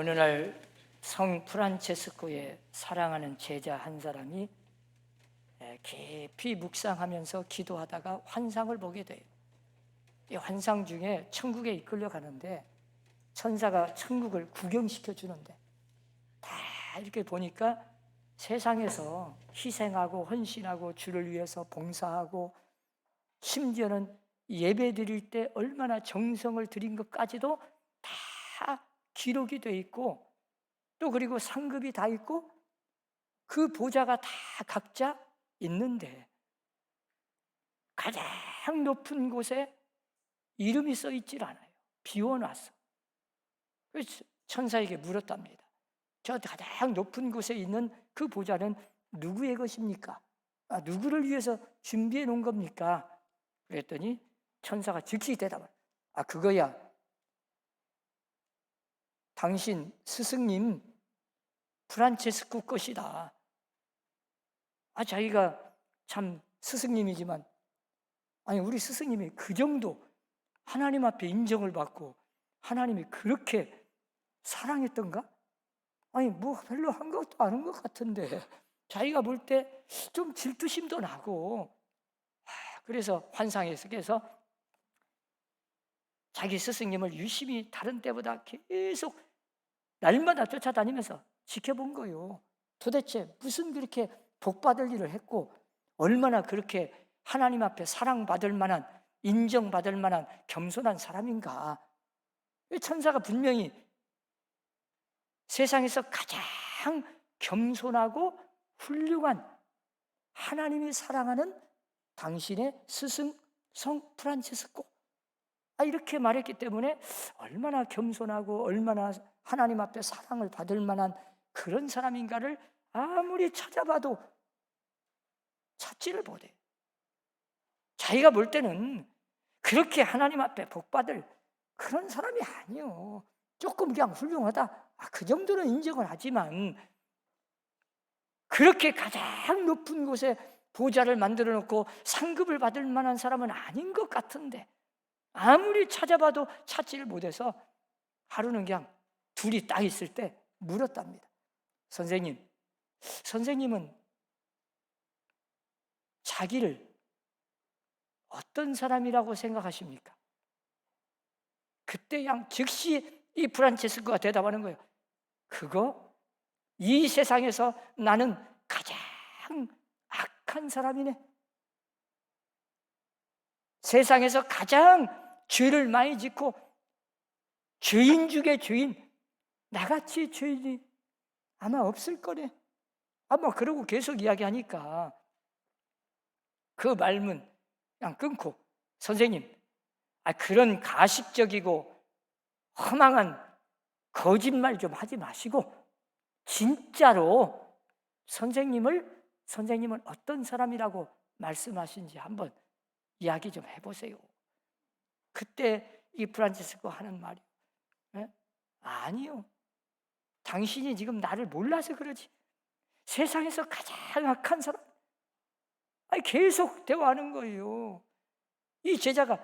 어느 날 성 프란체스코의 사랑하는 제자 한 사람이 깊이 묵상하면서 기도하다가 환상을 보게 돼요. 이 환상 중에 천국에 이끌려 가는데 천사가 천국을 구경시켜 주는데 다 이렇게 보니까 세상에서 희생하고 헌신하고 주를 위해서 봉사하고 심지어는 예배 드릴 때 얼마나 정성을 들인 것까지도 다 기록이 돼 있고, 또 그리고 상급이 다 있고 그 보좌가 다 각자 있는데 가장 높은 곳에 이름이 써 있질 않아요. 비워놨어. 그래서 천사에게 물었답니다. 저 가장 높은 곳에 있는 그 보좌는 누구의 것입니까? 누구를 위해서 준비해 놓은 겁니까? 그랬더니 천사가 즉시 대답을, 그거야 당신 스승님 프란체스코 것이다. 자기가 참 스승님이지만, 우리 스승님이 그 정도 하나님 앞에 인정을 받고 하나님이 그렇게 사랑했던가? 뭐 별로 한 것도 아닌 것 같은데 자기가 볼 때 좀 질투심도 나고, 그래서 환상에 속에서 자기 스승님을 유심히 다른 때보다 계속 날마다 쫓아다니면서 지켜본 거예요. 도대체 무슨 그렇게 복받을 일을 했고 얼마나 그렇게 하나님 앞에 사랑받을 만한, 인정받을 만한 겸손한 사람인가. 천사가 분명히 세상에서 가장 겸손하고 훌륭한, 하나님이 사랑하는 당신의 스승 성 프란체스코, 이렇게 말했기 때문에 얼마나 겸손하고 얼마나 하나님 앞에 사랑을 받을 만한 그런 사람인가를 아무리 찾아봐도 찾지를 못해요. 자기가 볼 때는 그렇게 하나님 앞에 복받을 그런 사람이 아니요. 조금 그냥 훌륭하다, 그 정도는 인정을 하지만 그렇게 가장 높은 곳에 보좌를 만들어 놓고 상급을 받을 만한 사람은 아닌 것 같은데 아무리 찾아봐도 찾지를 못해서 하루는 그냥 둘이 딱 있을 때 물었답니다. 선생님은 자기를 어떤 사람이라고 생각하십니까? 그때 즉시 이 프란체스코가 대답하는 거예요. 그거 이 세상에서 나는 가장 악한 사람이네. 세상에서 가장 죄를 많이 짓고 죄인 중에 죄인, 나같이 죄인이 아마 없을 거네. 그러고 계속 이야기하니까 그 말문 그냥 끊고, 선생님, 그런 가식적이고 허망한 거짓말 좀 하지 마시고 진짜로 선생님은 어떤 사람이라고 말씀하신지 한번 이야기 좀 해보세요. 그때 이 프란체스코 하는 말이, 아니요, 당신이 지금 나를 몰라서 그러지. 세상에서 가장 악한 사람. 계속 대화하는 거예요. 이 제자가,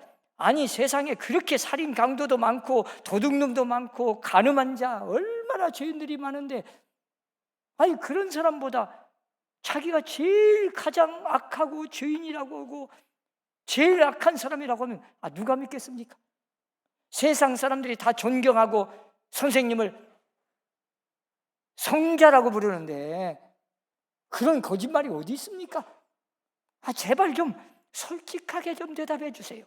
세상에 그렇게 살인 강도도 많고 도둑놈도 많고 간음한 자 얼마나 죄인들이 많은데 그런 사람보다 자기가 제일 가장 악하고 죄인이라고 하고 제일 악한 사람이라고 하면 누가 믿겠습니까? 세상 사람들이 다 존경하고 선생님을 성자라고 부르는데 그런 거짓말이 어디 있습니까? 제발 좀 솔직하게 좀 대답해 주세요.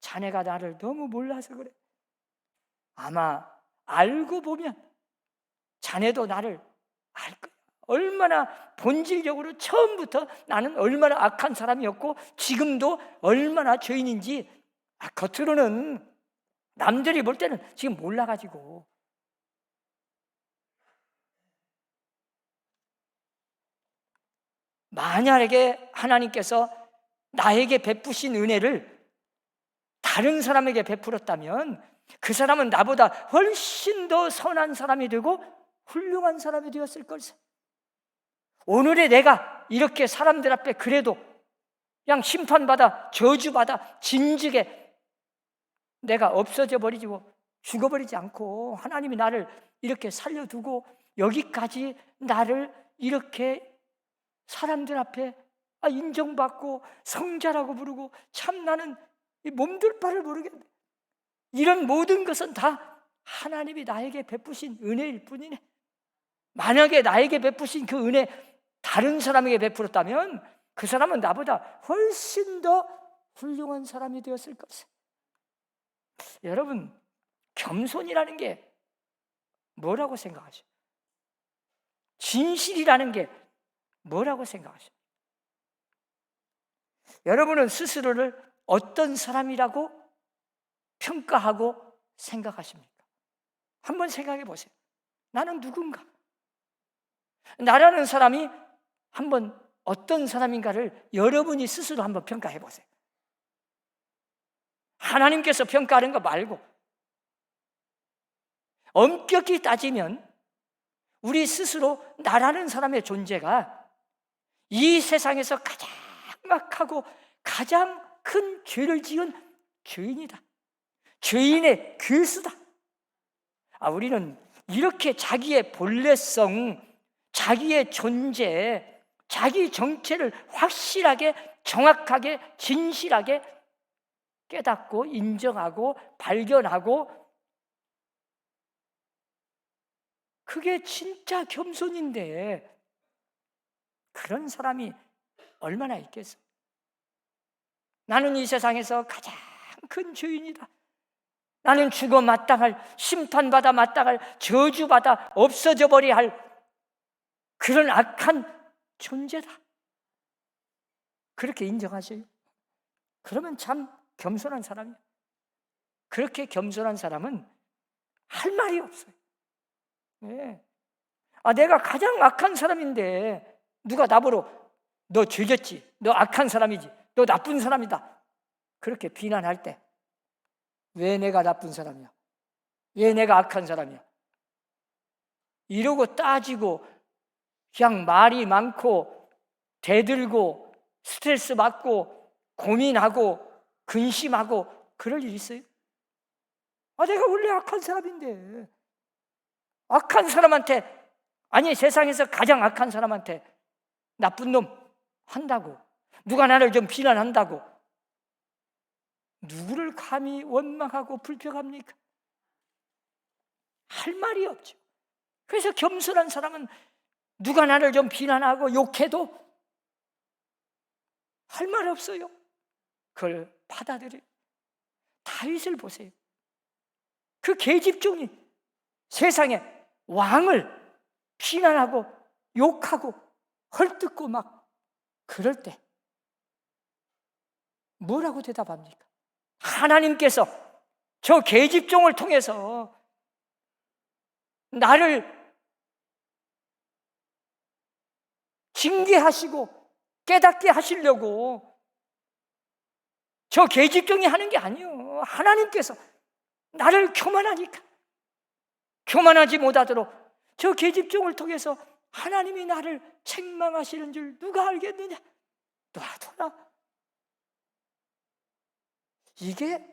자네가 나를 너무 몰라서 그래. 아마 알고 보면 자네도 나를 알 거야. 얼마나 본질적으로 처음부터 나는 얼마나 악한 사람이었고 지금도 얼마나 죄인인지 겉으로는 남들이 볼 때는 지금 몰라가지고. 만약에 하나님께서 나에게 베푸신 은혜를 다른 사람에게 베풀었다면 그 사람은 나보다 훨씬 더 선한 사람이 되고 훌륭한 사람이 되었을 걸세. 오늘의 내가 이렇게 사람들 앞에 그래도 그냥 심판받아 저주받아 진즉에 내가 없어져 버리고 죽어버리지 않고 하나님이 나를 이렇게 살려두고 여기까지 나를 이렇게 사람들 앞에 인정받고 성자라고 부르고, 참 나는 몸둘 바를 모르겠네. 이런 모든 것은 다 하나님이 나에게 베푸신 은혜일 뿐이네. 만약에 나에게 베푸신 그 은혜 다른 사람에게 베풀었다면 그 사람은 나보다 훨씬 더 훌륭한 사람이 되었을 것이에요. 여러분, 겸손이라는 게 뭐라고 생각하세요? 진실이라는 게 뭐라고 생각하세요? 여러분은 스스로를 어떤 사람이라고 평가하고 생각하십니까? 한번 생각해 보세요. 나는 누군가? 나라는 사람이 한번 어떤 사람인가를 여러분이 스스로 한번 평가해 보세요. 하나님께서 평가하는 거 말고. 엄격히 따지면 우리 스스로 나라는 사람의 존재가 이 세상에서 가장 악하고 가장 큰 죄를 지은 죄인이다. 죄인의 괴수다. 우리는 이렇게 자기의 본래성, 자기의 존재, 자기 정체를 확실하게, 정확하게, 진실하게 깨닫고 인정하고 발견하고, 그게 진짜 겸손인데 그런 사람이 얼마나 있겠어? 나는 이 세상에서 가장 큰 죄인이다. 나는 죽어 마땅할, 심판받아 마땅할, 저주받아 없어져 버려야 할 그런 악한 존재다. 그렇게 인정하세요? 그러면 참 겸손한 사람이에요. 그렇게 겸손한 사람은 할 말이 없어요. 네. 내가 가장 악한 사람인데 누가 나보러 너 죄졌지, 너 악한 사람이지, 너 나쁜 사람이다, 그렇게 비난할 때 왜 내가 나쁜 사람이야? 왜 내가 악한 사람이야? 이러고 따지고 그냥 말이 많고 대들고 스트레스 받고 고민하고 근심하고 그럴 일 있어요? 내가 원래 악한 사람인데, 악한 사람한테, 아니 세상에서 가장 악한 사람한테 나쁜 놈 한다고, 누가 나를 좀 비난한다고 누구를 감히 원망하고 불평합니까? 할 말이 없죠. 그래서 겸손한 사람은 누가 나를 좀 비난하고 욕해도 할 말 없어요. 그걸 받아들여요. 다윗을 보세요. 그 계집종이 세상에 왕을 비난하고 욕하고 헐뜯고 막 그럴 때 뭐라고 대답합니까? 하나님께서 저 계집종을 통해서 나를 징계하시고 깨닫게 하시려고 저 계집종이 하는 게 아니에요. 하나님께서 나를 교만하니까, 교만하지 못하도록 저 계집종을 통해서 하나님이 나를 책망하시는 줄 누가 알겠느냐? 놔둬라. 이게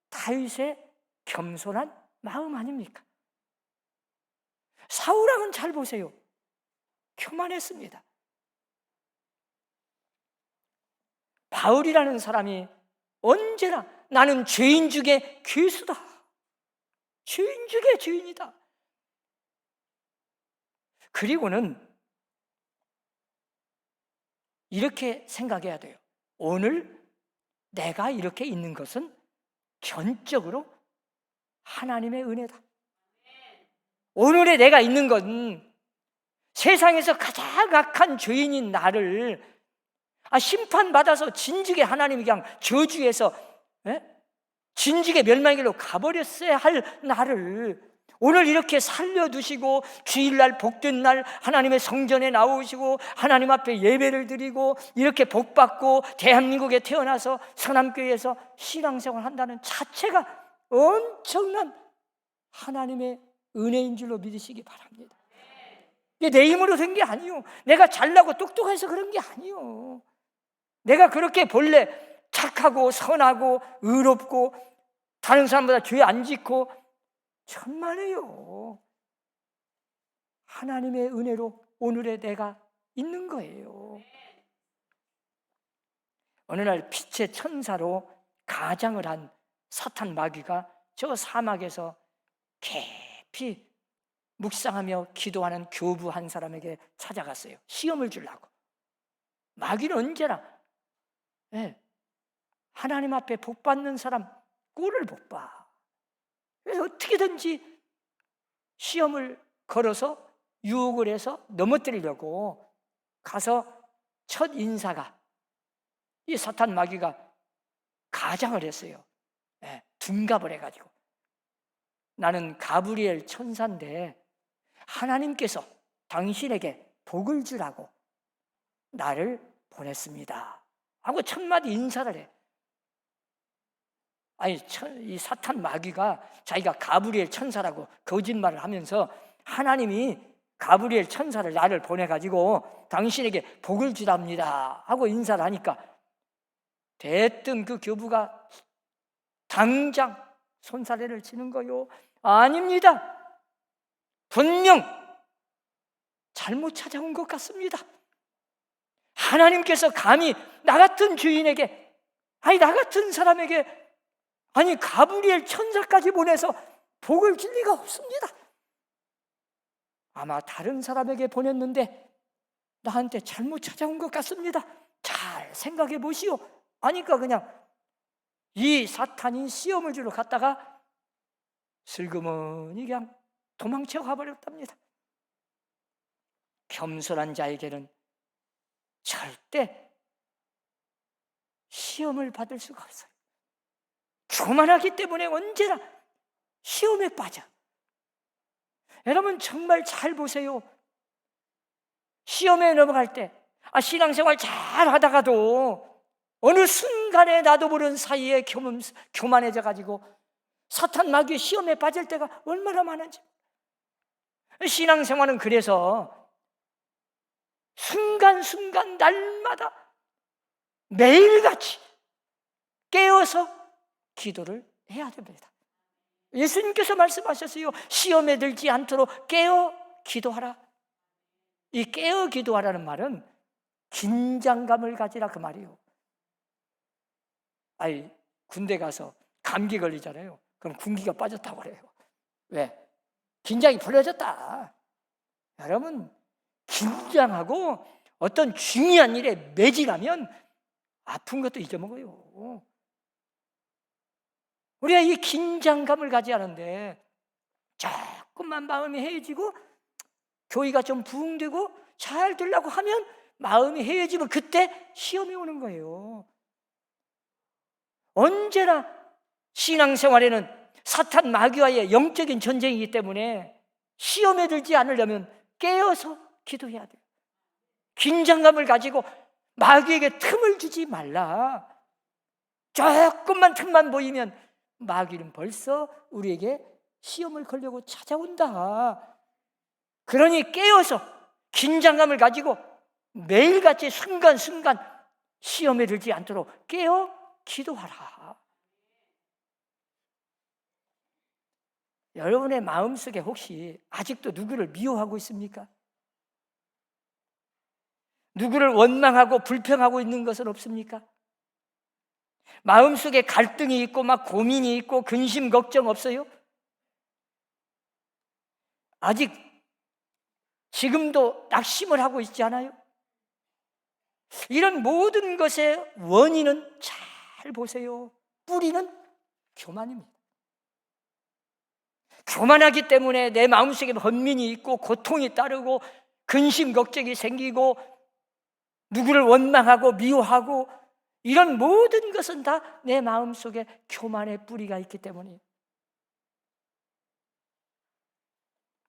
다윗의 겸손한 마음 아닙니까? 사울왕은 잘 보세요. 교만했습니다. 바울이라는 사람이 언제나 나는 죄인 중에 괴수다, 죄인 중에 죄인이다. 그리고는 이렇게 생각해야 돼요. 오늘 내가 이렇게 있는 것은 전적으로 하나님의 은혜다. 오늘의 내가 있는 건 세상에서 가장 악한 죄인인 나를 심판받아서 진즉에 하나님이 그냥 저주해서 진즉에 멸망의 길로 가버렸어야 할 나를 오늘 이렇게 살려두시고 주일날 복된 날 하나님의 성전에 나오시고 하나님 앞에 예배를 드리고 이렇게 복받고 대한민국에 태어나서 서남교회에서 신앙생활을 한다는 자체가 엄청난 하나님의 은혜인 줄로 믿으시기 바랍니다. 이게 내 힘으로 된 게 아니요, 내가 잘나고 똑똑해서 그런 게 아니요, 내가 그렇게 본래 착하고 선하고 의롭고 다른 사람보다 죄 안 짓고 천만에요. 하나님의 은혜로 오늘의 내가 있는 거예요. 어느 날 빛의 천사로 가장을 한 사탄 마귀가 저 사막에서 깊이 묵상하며 기도하는 교부 한 사람에게 찾아갔어요. 시험을 주려고. 마귀는 언제나 하나님 앞에 복 받는 사람 꼴을 못 봐. 그래서 어떻게든지 시험을 걸어서 유혹을 해서 넘어뜨리려고 가서 첫 인사가 이 사탄 마귀가 가장을 했어요. 둔갑을 해가지고, 나는 가브리엘 천사인데 하나님께서 당신에게 복을 주라고 나를 보냈습니다 하고 첫 마디 인사를 해. 아니, 이 사탄 마귀가 자기가 가브리엘 천사라고 거짓말을 하면서 하나님이 가브리엘 천사를 나를 보내가지고 당신에게 복을 주랍니다 하고 인사를 하니까 대뜸 그 교부가 당장 손사래를 치는 거요. 아닙니다. 분명 잘못 찾아온 것 같습니다. 하나님께서 감히 나 같은 주인에게, 나 같은 사람에게, 가브리엘 천사까지 보내서 복을 줄 리가 없습니다. 아마 다른 사람에게 보냈는데 나한테 잘못 찾아온 것 같습니다. 잘 생각해 보시오. 하니까 그냥 이 사탄이 시험을 주러 갔다가 슬그머니 그냥 도망쳐 가버렸답니다. 겸손한 자에게는 절대 시험을 받을 수가 없어요. 교만하기 때문에 언제나 시험에 빠져. 여러분 정말 잘 보세요. 시험에 넘어갈 때 신앙생활 잘 하다가도 어느 순간에 나도 모르는 사이에 교만해져 가지고 사탄 마귀의 시험에 빠질 때가 얼마나 많은지. 신앙생활은 그래서 순간순간 날마다 매일같이 깨어서 기도를 해야 됩니다. 예수님께서 말씀하셨어요. 시험에 들지 않도록 깨어 기도하라. 이 깨어 기도하라는 말은 긴장감을 가지라 그 말이에요. 군대 가서 감기 걸리잖아요. 그럼 군기가 빠졌다고 그래요. 왜? 긴장이 풀려졌다. 여러분, 긴장하고 어떤 중요한 일에 매진하면 아픈 것도 잊어먹어요. 우리가 이 긴장감을 가져야 하는데 조금만 마음이 해해지고 교의가 좀 부응되고 잘 되려고 하면 마음이 해해지면 그때 시험이 오는 거예요. 언제나 신앙생활에는 사탄 마귀와의 영적인 전쟁이기 때문에 시험에 들지 않으려면 깨어서 기도해야 돼요. 긴장감을 가지고 마귀에게 틈을 주지 말라. 조금만 틈만 보이면 마귀는 벌써 우리에게 시험을 걸려고 찾아온다. 그러니 깨어서 긴장감을 가지고 매일같이 순간순간 시험에 들지 않도록 깨어 기도하라. 여러분의 마음속에 혹시 아직도 누구를 미워하고 있습니까? 누구를 원망하고 불평하고 있는 것은 없습니까? 마음속에 갈등이 있고 막 고민이 있고 근심 걱정 없어요? 아직 지금도 낙심을 하고 있지 않아요? 이런 모든 것의 원인은 잘 보세요. 뿌리는 교만입니다. 교만하기 때문에 내 마음속에 번민이 있고 고통이 따르고 근심 걱정이 생기고 누구를 원망하고 미워하고 이런 모든 것은 다 내 마음속에 교만의 뿌리가 있기 때문이에요.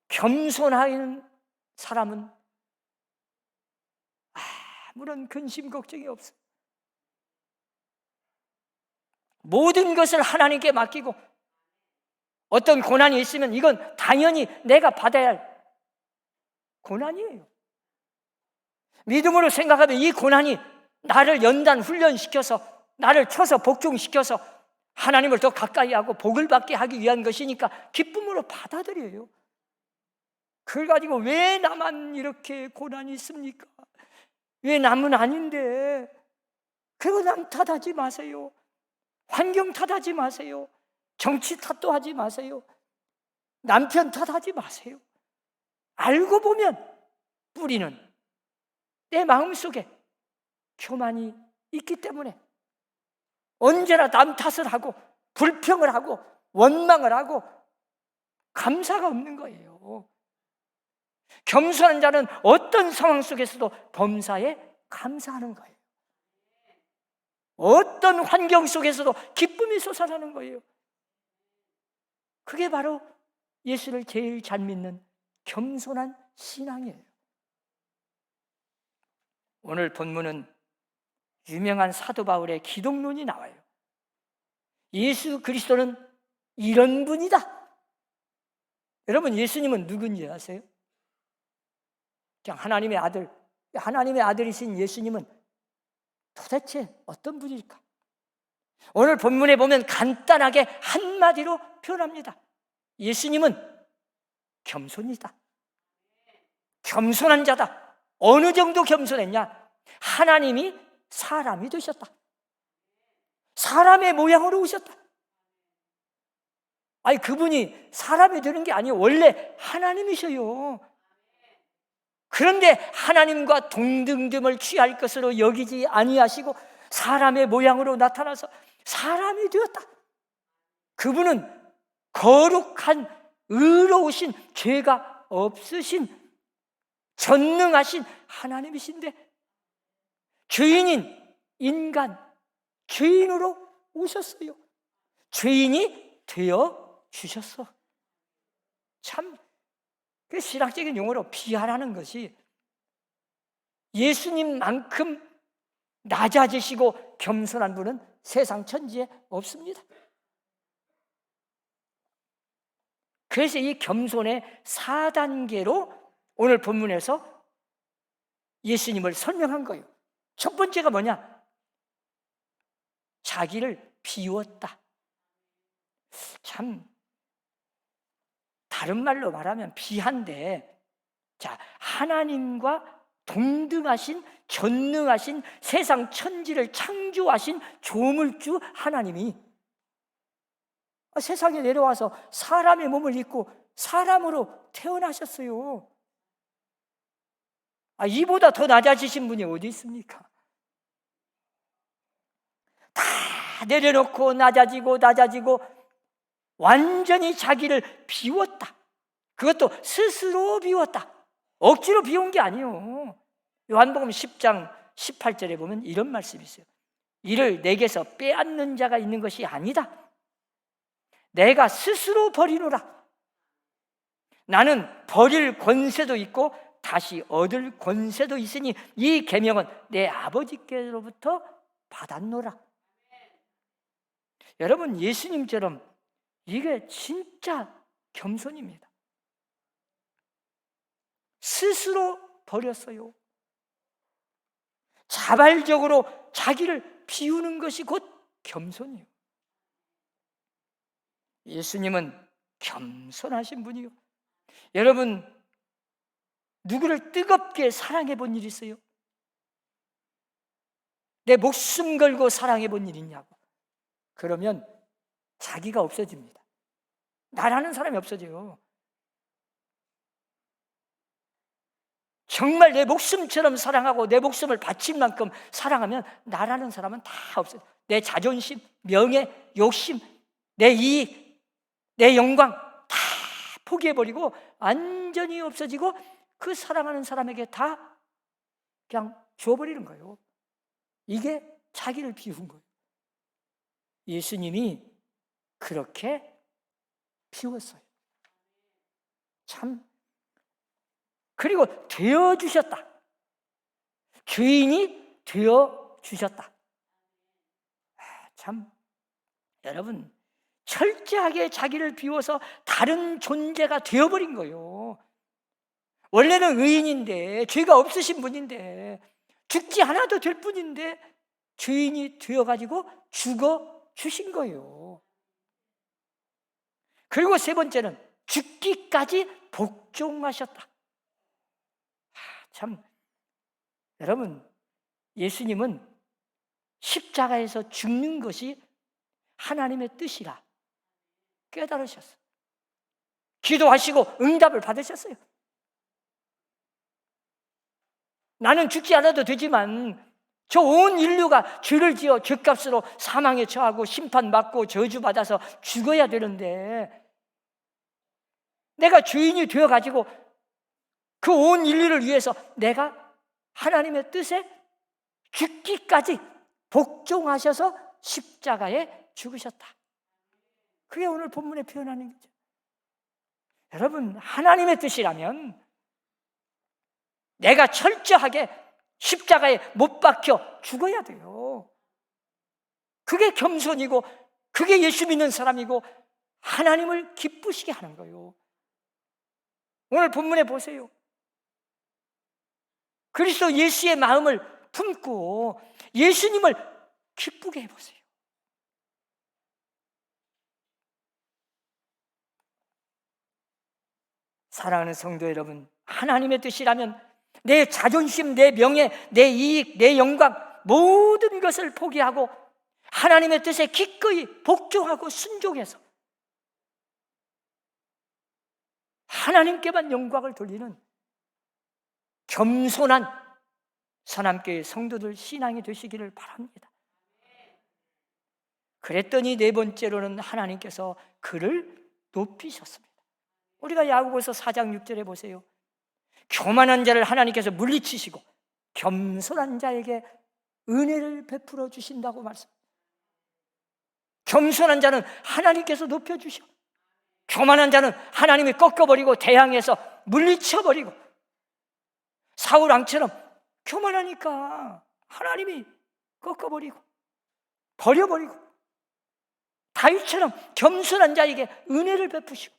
겸손한 사람은 아무런 근심 걱정이 없어요. 모든 것을 하나님께 맡기고 어떤 고난이 있으면 이건 당연히 내가 받아야 할 고난이에요. 믿음으로 생각하면 이 고난이 나를 연단 훈련시켜서 나를 쳐서 복종시켜서 하나님을 더 가까이 하고 복을 받게 하기 위한 것이니까 기쁨으로 받아들여요. 그걸 가지고 왜 나만 이렇게 고난이 있습니까? 왜 남은 아닌데? 그리고 남 탓하지 마세요. 환경 탓하지 마세요. 정치 탓도 하지 마세요. 남편 탓하지 마세요. 알고 보면 뿌리는 내 마음속에 교만이 있기 때문에 언제나 남 탓을 하고 불평을 하고 원망을 하고 감사가 없는 거예요. 겸손한 자는 어떤 상황 속에서도 범사에 감사하는 거예요. 어떤 환경 속에서도 기쁨이 솟아나는 거예요. 그게 바로 예수를 제일 잘 믿는 겸손한 신앙이에요. 오늘 본문은 유명한 사도 바울의 기독론이 나와요. 예수 그리스도는 이런 분이다. 여러분, 예수님은 누군지 아세요? 그냥 하나님의 아들, 하나님의 아들이신 예수님은 도대체 어떤 분일까? 오늘 본문에 보면 간단하게 한마디로 표현합니다. 예수님은 겸손이다. 겸손한 자다. 어느 정도 겸손했냐? 하나님이 사람이 되셨다. 사람의 모양으로 오셨다. 아니, 그분이 사람이 되는 게 아니에요. 원래 하나님이셔요. 그런데 하나님과 동등됨을 취할 것으로 여기지 아니하시고 사람의 모양으로 나타나서 사람이 되었다. 그분은 거룩한 의로우신 죄가 없으신 전능하신 하나님이신데 죄인인 인간, 죄인으로 오셨어요. 죄인이 되어 주셨어. 참, 그 신학적인 용어로 비하라는 것이 예수님만큼 낮아지시고 겸손한 분은 세상 천지에 없습니다. 그래서 이 겸손의 4단계로 오늘 본문에서 예수님을 설명한 거예요. 첫 번째가 뭐냐? 자기를 비웠다. 참, 다른 말로 말하면 비한데, 자, 하나님과 동등하신 전능하신 세상 천지를 창조하신 조물주 하나님이 세상에 내려와서 사람의 몸을 입고 사람으로 태어나셨어요. 이보다 더 낮아지신 분이 어디 있습니까? 다 내려놓고 낮아지고 완전히 자기를 비웠다. 그것도 스스로 비웠다. 억지로 비운 게 아니에요. 요한복음 10장 18절에 보면 이런 말씀이 있어요. 이를 내게서 빼앗는 자가 있는 것이 아니다. 내가 스스로 버리노라. 나는 버릴 권세도 있고 다시 얻을 권세도 있으니 이 계명은 내 아버지께로부터 받았노라. 여러분, 예수님처럼 이게 진짜 겸손입니다. 스스로 버렸어요. 자발적으로 자기를 비우는 것이 곧 겸손이에요. 예수님은 겸손하신 분이요. 여러분, 누구를 뜨겁게 사랑해 본 일 있어요? 내 목숨 걸고 사랑해 본 일 있냐고. 그러면 자기가 없어집니다. 나라는 사람이 없어져요. 정말 내 목숨처럼 사랑하고 내 목숨을 바칠 만큼 사랑하면 나라는 사람은 다 없어요. 내 자존심, 명예, 욕심, 내 이익, 내 영광 다 포기해버리고 완전히 없어지고 그 사랑하는 사람에게 다 그냥 줘버리는 거예요. 이게 자기를 비운 거예요. 예수님이 그렇게 비웠어요. 참. 그리고 되어주셨다. 죄인이 되어주셨다. 참, 여러분, 철저하게 자기를 비워서 다른 존재가 되어버린 거예요. 원래는 의인인데, 죄가 없으신 분인데, 죽지 않아도 될 뿐인데 죄인이 되어가지고 죽어주신 거예요. 그리고 세 번째는 죽기까지 복종하셨다. 참, 여러분, 예수님은 십자가에서 죽는 것이 하나님의 뜻이라 깨달으셨어요. 기도하시고 응답을 받으셨어요. 나는 죽지 않아도 되지만 저 온 인류가 죄를 지어 죄값으로 사망에 처하고 심판받고 저주받아서 죽어야 되는데, 내가 죄인이 되어가지고 그 온 인류를 위해서 내가 하나님의 뜻에 죽기까지 복종하셔서 십자가에 죽으셨다. 그게 오늘 본문에 표현하는 거죠. 여러분, 하나님의 뜻이라면 내가 철저하게 십자가에 못 박혀 죽어야 돼요. 그게 겸손이고 그게 예수 믿는 사람이고 하나님을 기쁘시게 하는 거예요. 오늘 본문에 보세요. 그리스도 예수의 마음을 품고 예수님을 기쁘게 해보세요. 사랑하는 성도 여러분, 하나님의 뜻이라면 내 자존심, 내 명예, 내 이익, 내 영광 모든 것을 포기하고 하나님의 뜻에 기꺼이 복종하고 순종해서 하나님께만 영광을 돌리는 겸손한 선함교회 성도들 신앙이 되시기를 바랍니다. 그랬더니 네 번째로는 하나님께서 그를 높이셨습니다. 우리가 야고보서 4장 6절에 보세요. 교만한 자를 하나님께서 물리치시고 겸손한 자에게 은혜를 베풀어 주신다고 말씀합니다. 겸손한 자는 하나님께서 높여주셔. 교만한 자는 하나님이 꺾어버리고 대항해서 물리쳐버리고, 사울 왕처럼 교만하니까 하나님이 꺾어버리고 버려버리고, 다윗처럼 겸손한 자에게 은혜를 베푸시고.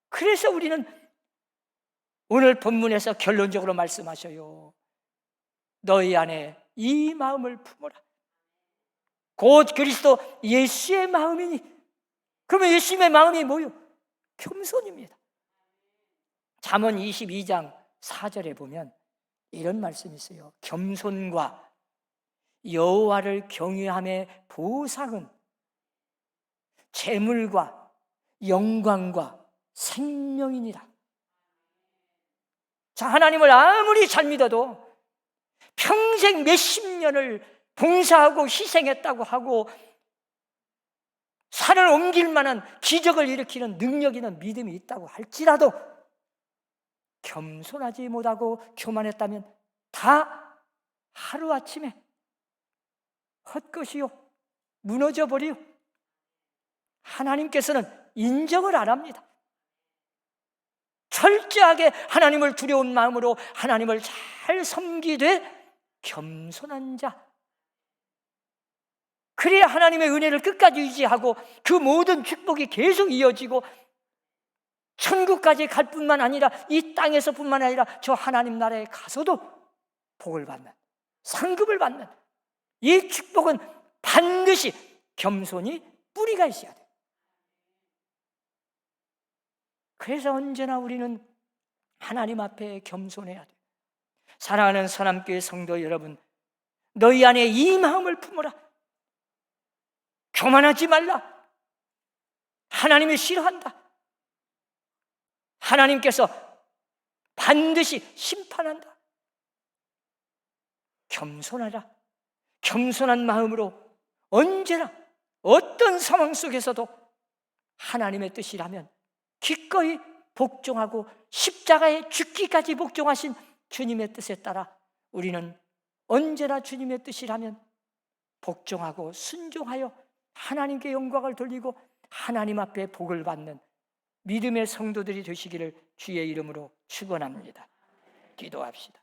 그래서 우리는 오늘 본문에서 결론적으로 말씀하셔요. 너희 안에 이 마음을 품어라. 곧 그리스도 예수의 마음이니. 그러면 예수님의 마음이 뭐요? 겸손입니다. 잠언 22장 4절에 보면 이런 말씀이 있어요. 겸손과 여호와를 경외함의 보상은 재물과 영광과 생명이니라. 자, 하나님을 아무리 잘 믿어도 평생 몇십 년을 봉사하고 희생했다고 하고 산을 옮길 만한 기적을 일으키는 능력 있는 믿음이 있다고 할지라도 겸손하지 못하고 교만했다면 다 하루아침에 헛것이요, 무너져 버리요. 하나님께서는 인정을 안 합니다. 철저하게 하나님을 두려운 마음으로 하나님을 잘 섬기되 겸손한 자, 그래야 하나님의 은혜를 끝까지 유지하고 그 모든 축복이 계속 이어지고 천국까지 갈 뿐만 아니라 이 땅에서뿐만 아니라 저 하나님 나라에 가서도 복을 받는, 상급을 받는 이 축복은 반드시 겸손히 뿌리가 있어야 돼요. 그래서 언제나 우리는 하나님 앞에 겸손해야 돼요. 사랑하는 선함교회 성도 여러분, 너희 안에 이 마음을 품어라. 교만하지 말라. 하나님이 싫어한다. 하나님께서 반드시 심판한다. 겸손하라. 겸손한 마음으로 언제나 어떤 상황 속에서도 하나님의 뜻이라면 기꺼이 복종하고 십자가에 죽기까지 복종하신 주님의 뜻에 따라 우리는 언제나 주님의 뜻이라면 복종하고 순종하여 하나님께 영광을 돌리고 하나님 앞에 복을 받는 믿음의 성도들이 되시기를 주의 이름으로 축원합니다. 기도합시다.